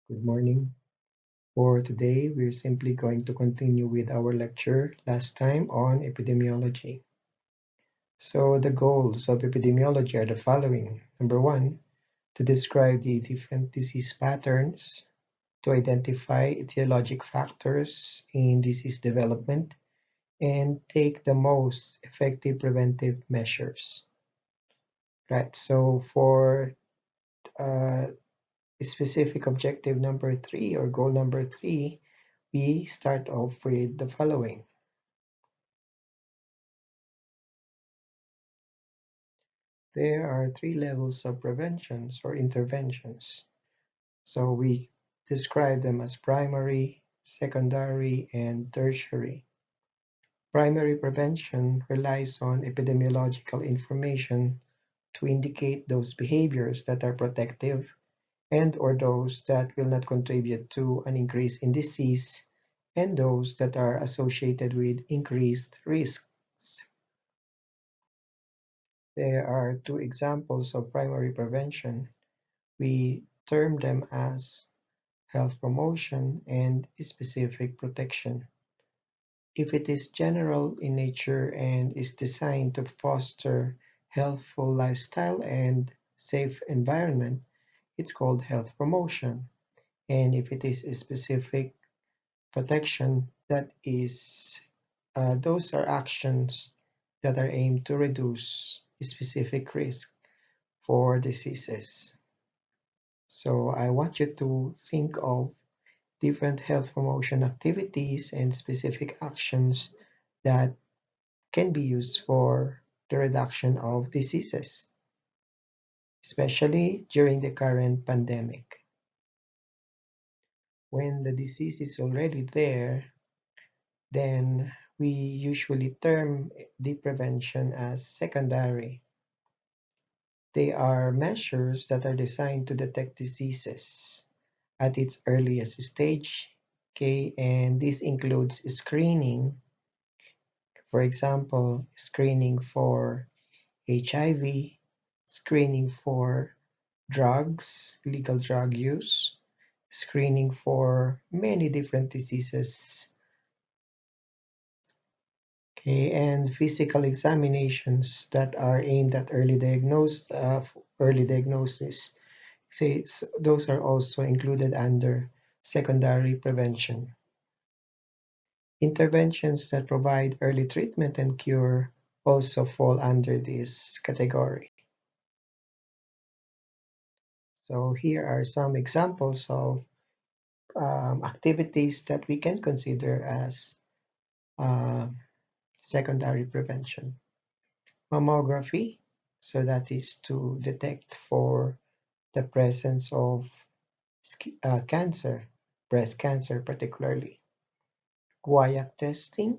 Good morning. For today, we're simply going to continue with our lecture last time on epidemiology. So the goals of epidemiology are the following. Number one, to describe the different disease patterns, to identify etiologic factors in disease development, and take the most effective preventive measures. Right, so for uh, specific objective number three or goal number three, we start off with the following. There are three levels of preventions or interventions. So we describe them as primary, secondary, and tertiary. Primary prevention relies on epidemiological information to indicate those behaviors that are protective and or those that will not contribute to an increase in disease and those that are associated with increased risks. There are two examples of primary prevention. We term them as health promotion and specific protection. If it is general in nature and is designed to foster healthful lifestyle and safe environment, it's called health promotion. And if it is a specific protection, those are actions that are aimed to reduce specific risk for diseases. So I want you to think of different health promotion activities and specific actions that can be used for the reduction of diseases, especially during the current pandemic. When the disease is already there, then we usually term the prevention as secondary. They are measures that are designed to detect diseases at its earliest stage. Okay, and this includes screening, for example, screening for HIV, screening for drugs, legal drug use, screening for many different diseases. Okay, and physical examinations that are aimed at early diagnosis. Those are also included under secondary prevention. Interventions that provide early treatment and cure also fall under this category. So here are some examples of activities that we can consider as uh, secondary prevention. Mammography, so that is to detect for the presence of cancer, breast cancer particularly. Guaiac testing,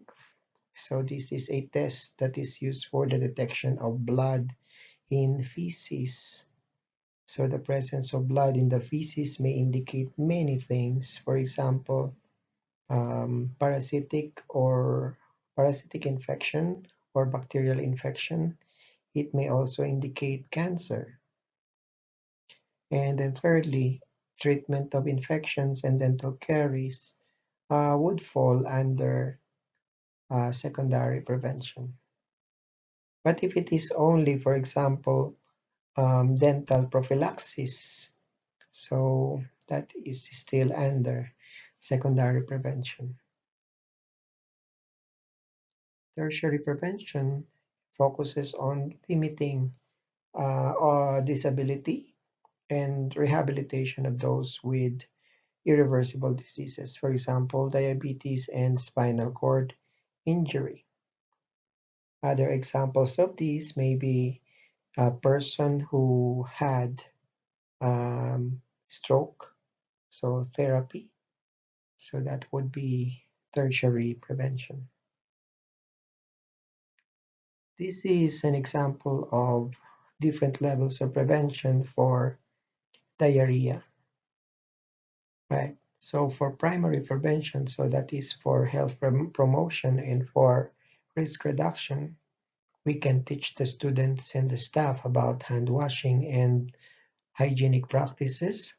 so this is a test that is used for the detection of blood in feces. So the presence of blood in the feces may indicate many things. For example, parasitic infection or bacterial infection. It may also indicate cancer. And then thirdly, treatment of infections and dental caries would fall under secondary prevention. But if it is only, for example, dental prophylaxis, so that is still under secondary prevention. Tertiary prevention focuses on limiting disability and rehabilitation of those with irreversible diseases, for example, diabetes and spinal cord injury. Other examples of these may be a person who had stroke, so therapy. So that would be tertiary prevention. This is an example of different levels of prevention for diarrhea, right? So for primary prevention, so that is for health promotion and for risk reduction, we can teach the students and the staff about hand washing and hygienic practices.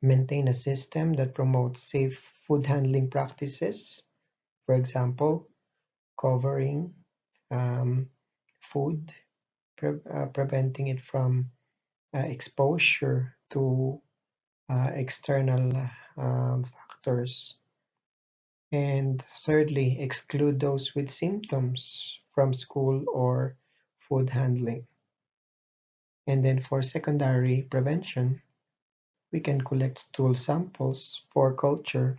Maintain a system that promotes safe food handling practices, for example, covering um, food, preventing it from exposure to external factors. And thirdly, exclude those with symptoms from school or food handling. And then for secondary prevention, we can collect stool samples for culture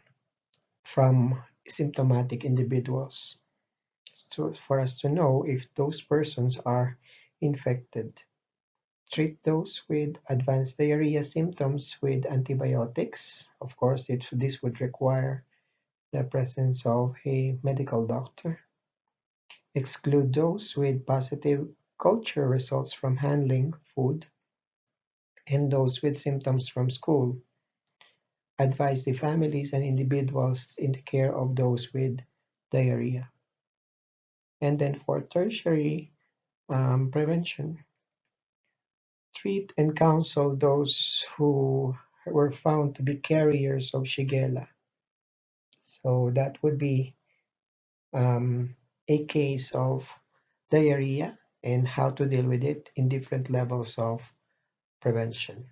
from symptomatic individuals for us to know if those persons are infected. Treat those with advanced diarrhea symptoms with antibiotics. Of course, this would require the presence of a medical doctor. Exclude those with positive culture results from handling food and those with symptoms from school. Advise the families and individuals in the care of those with diarrhea. And then for tertiary prevention, treat and counsel those who were found to be carriers of Shigella. So that would be um, a case of diarrhea and how to deal with it in different levels of prevention.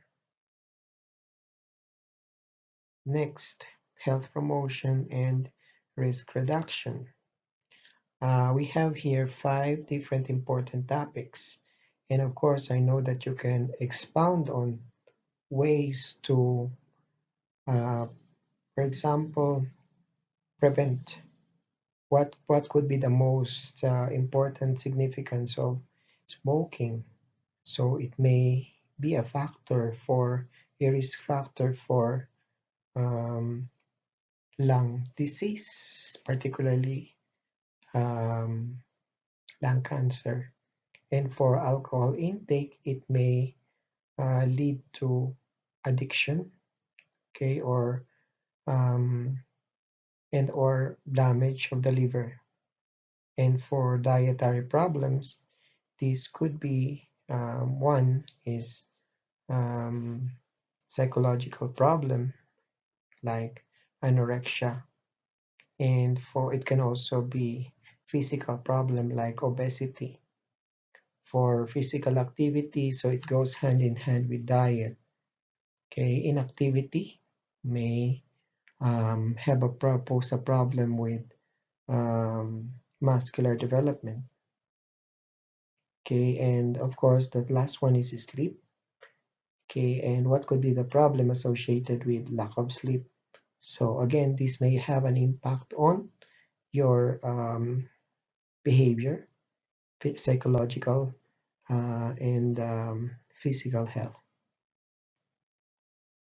Next, health promotion and risk reduction. We have here 5 different important topics. And of course, I know that you can expound on ways to, uh, for example, prevent. What could be the most important significance of smoking? So it may be a factor for a risk factor for um, lung disease, particularly um, lung cancer. And for alcohol intake, it may lead to addiction, okay, or um, and or damage of the liver. And for dietary problems, this could be one is um, psychological problem like anorexia, and for it can also be physical problem like obesity. For physical activity, so it goes hand in hand with diet. Okay, inactivity may pose a problem with um, muscular development. Okay, and of course, the last one is sleep. Okay, and what could be the problem associated with lack of sleep? So again, this may have an impact on your behavior, psychological, and physical health.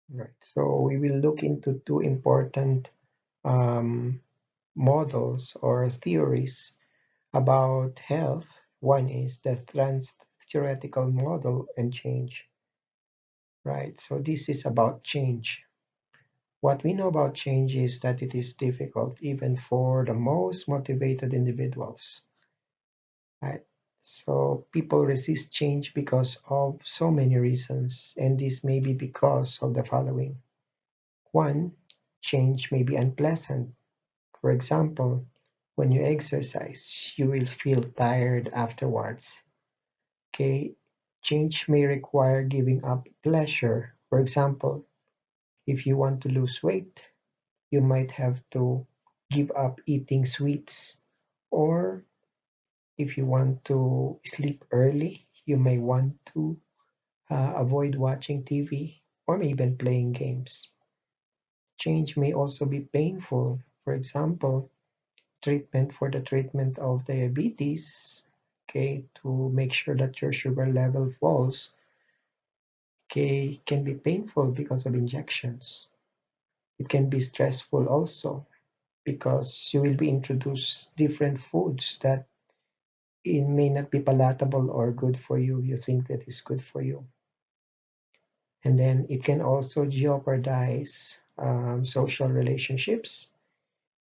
Right. So we will look into 2 important um, models or theories about health. One is the trans theoretical model and change. Right. So this is about change. What we know about change is that it is difficult even for the most motivated individuals. Right. So people resist change because of so many reasons, and this may be because of the following. One, change may be unpleasant. For example, when you exercise, you will feel tired afterwards. Okay, change may require giving up pleasure. For example, if you want to lose weight, you might have to give up eating sweets. Or if you want to sleep early, you may want to avoid watching TV or even playing games. Change may also be painful. For example, treatment of diabetes, okay, to make sure that your sugar level falls, okay, can be painful because of injections. It can be stressful also because you will be introduced different foods that it may not be palatable or good for you. You think that is good for you. And then it can also jeopardize social relationships.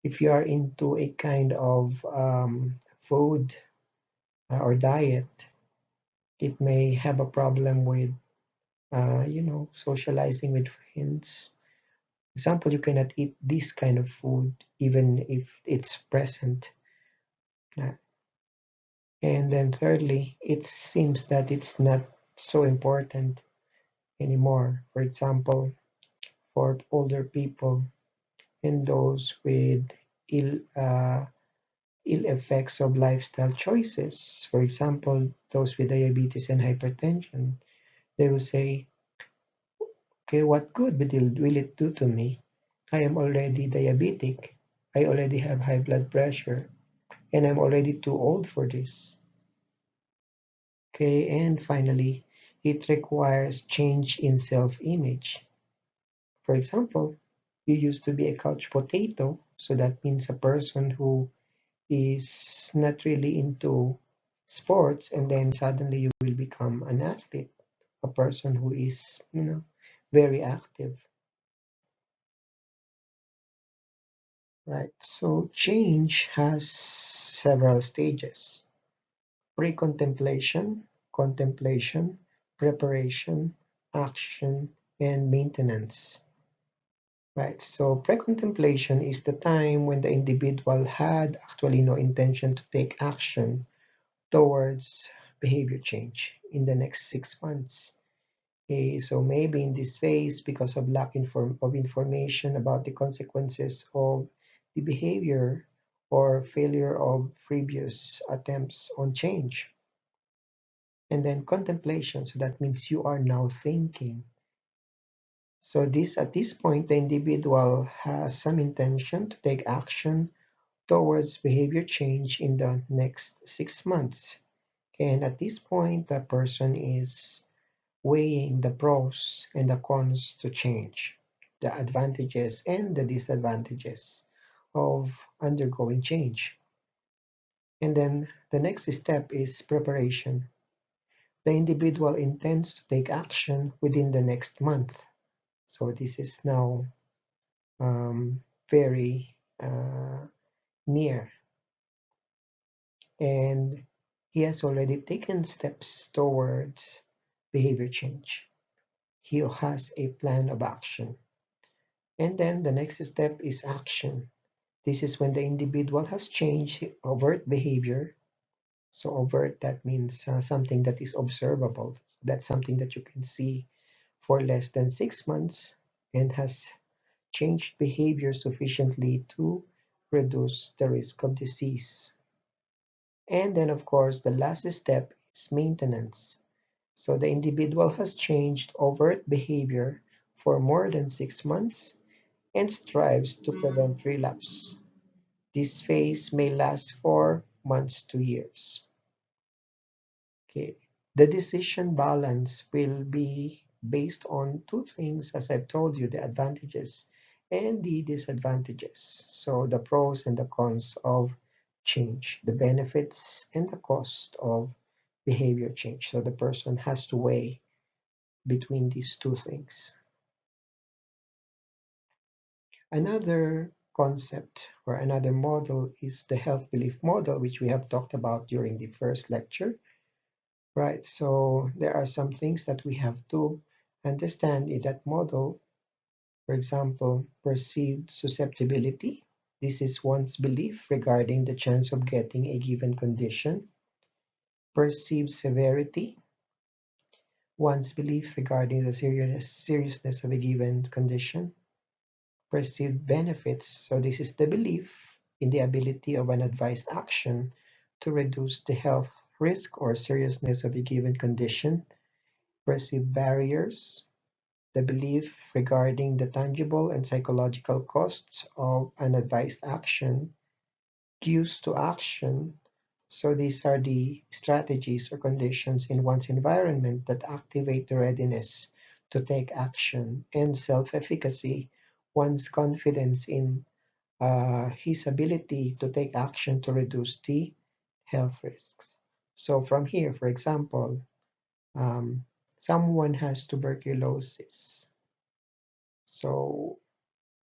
If you are into a kind of food or diet, it may have a problem with, socializing with friends. Example, you cannot eat this kind of food even if it's present. Uh, And then thirdly, it seems that it's not so important anymore. For example, for older people and those with ill ill effects of lifestyle choices. For example, those with diabetes and hypertension, they will say, okay, what good will it do to me? I am already diabetic. I already have high blood pressure and I'm already too old for this. Okay, and finally, it requires change in self-image. For example, you used to be a couch potato, so that means a person who is not really into sports, and then suddenly you will become an athlete, a person who is, very active, right? So change has several stages: pre-contemplation, contemplation, preparation, action, and maintenance. Right, so pre-contemplation is the time when the individual had actually no intention to take action towards behavior change in the next 6 months. Okay, so maybe in this phase, because of lack of information about the consequences of the behavior or failure of previous attempts on change. And then contemplation, so that means you are now thinking. So this at this point, the individual has some intention to take action towards behavior change in the next 6 months. And at this point, the person is weighing the pros and the cons to change, the advantages and the disadvantages of undergoing change. And then the next step is preparation. The individual intends to take action within the next month. So this is now very near, and he has already taken steps towards behavior change. He has a plan of action. And then the next step is action. This is when the individual has changed overt behavior. So overt, that means something that is observable. That's something that you can see for less than 6 months and has changed behavior sufficiently to reduce the risk of disease. And then, of course, the last step is maintenance. So the individual has changed overt behavior for more than 6 months and strives to prevent relapse. This phase may last for months to years. Okay. The decision balance will be based on two things, as I've told you, the advantages and the disadvantages. So the pros and the cons of change, the benefits and the cost of behavior change. So the person has to weigh between these two things. Another concept or another model is the health belief model, which we have talked about during the first lecture. Right, so there are some things that we have to understand in that model. For example, perceived susceptibility. This is one's belief regarding the chance of getting a given condition. Perceived severity. One's belief regarding the seriousness of a given condition. Perceived benefits. So this is the belief in the ability of an advised action to reduce the health risk or seriousness of a given condition. Perceived barriers, the belief regarding the tangible and psychological costs of an advised action. Cues to action. So these are the strategies or conditions in one's environment that activate the readiness to take action, and self-efficacy, one's confidence in his ability to take action to reduce the health risks. So from here, for example, um, someone has tuberculosis. So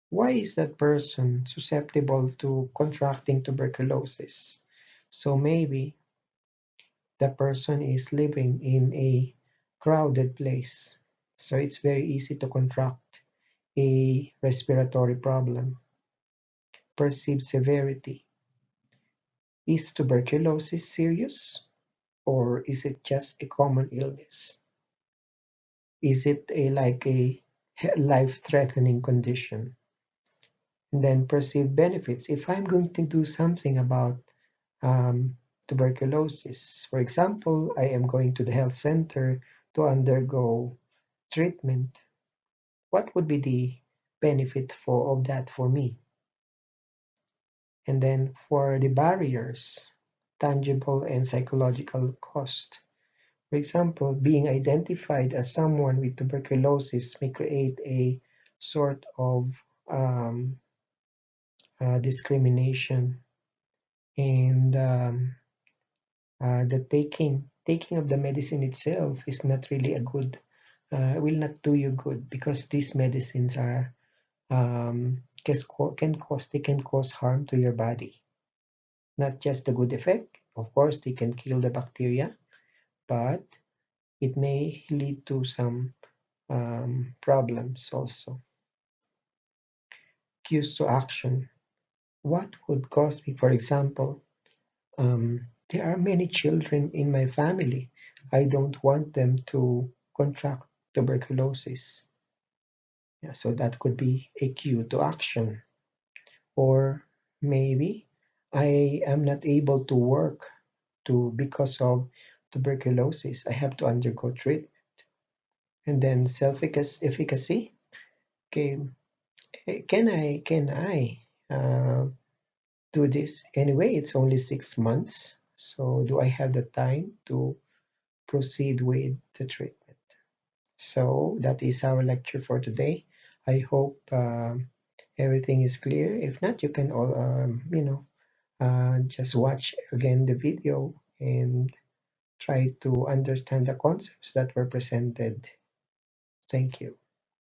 why is that person susceptible to contracting tuberculosis? So maybe the person is living in a crowded place. So it's very easy to contract a the respiratory problem. Perceived severity. Is tuberculosis serious, or is it just a common illness? Is it a life-threatening condition? And then perceived benefits. If I'm going to do something about um, tuberculosis, for example, I am going to the health center to undergo treatment, what would be the benefit of that for me? And then for the barriers, tangible and psychological cost. For example, being identified as someone with tuberculosis may create a sort of discrimination, and the taking of the medicine itself is not really a good, will not do you good, because these medicines are they can cause harm to your body. Not just the good effect, of course, they can kill the bacteria, but it may lead to some problems also. Cues to action. What would cause me, for example, there are many children in my family. I don't want them to contract tuberculosis. Yeah, so that could be a cue to action. Or maybe I am not able to work because of tuberculosis. I have to undergo treatment. And then self-efficacy. Okay, can I do this? Anyway, it's only 6 months. So do I have the time to proceed with the treatment? So that is our lecture for today. I hope everything is clear. If not, you can all just watch again the video and try to understand the concepts that were presented. Thank you.